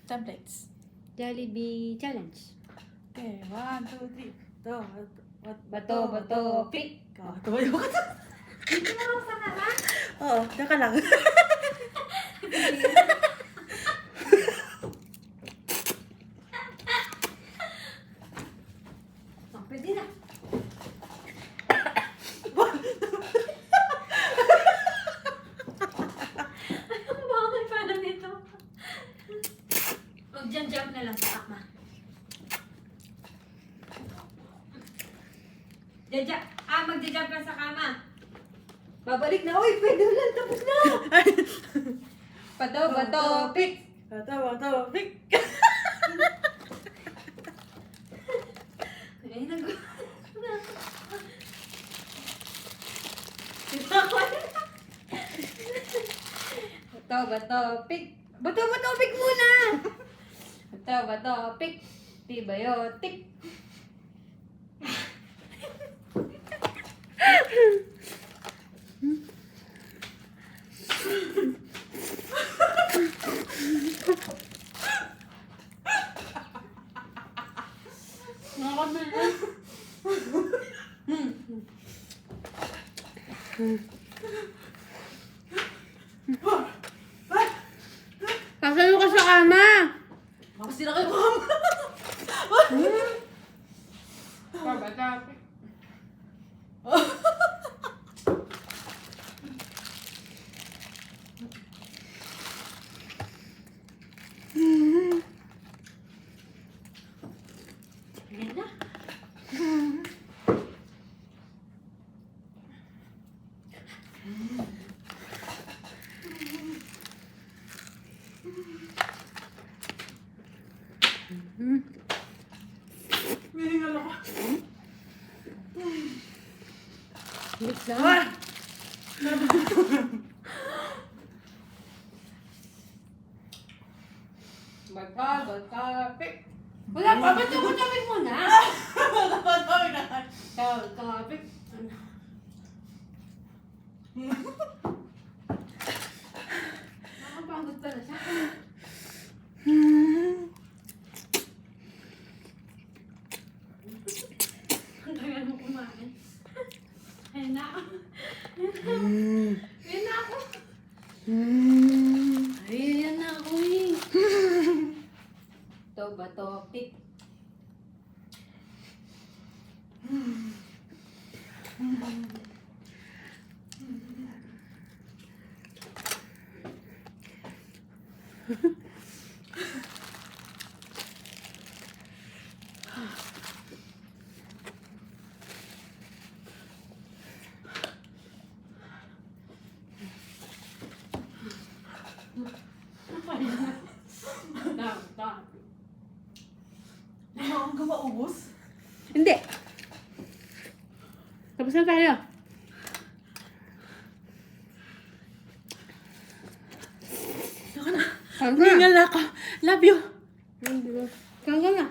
Templates. Jollibee challenge. Okay, 1, 2, 3. Bato, pick. Oh, tumayo ka to. Dito mo ako sa kama? Oo, ka lang. Oh, pwede na. Ano ba ako pala nito? Mag-jump na lang sa kama. Mag-jump na sa kama. Babalik na. Uy, pwede lang. Tapos na. Bato, pick. Bato, pick. Ay, Bato, pick. Bato, pick muna. Bato, pick. Antibiotic. Nakakabilis. Kasalo ka sa kama. Makasira kayo kama. Bato, pick. Ayan na. May hingal ako. Mix lang. Bato, pick. Wala pa, bato mo na. Bato, pick. Nakapagod pala siya. Ang tagal mo kumain. Ayun na ako. Ayun na ako. Ayun na ako eh. Bato, pick. Hanggang maubos. Hindi. Tapos na tayo. Saka na. Hanggang na. Hingal ako. Love you. Hanggang na.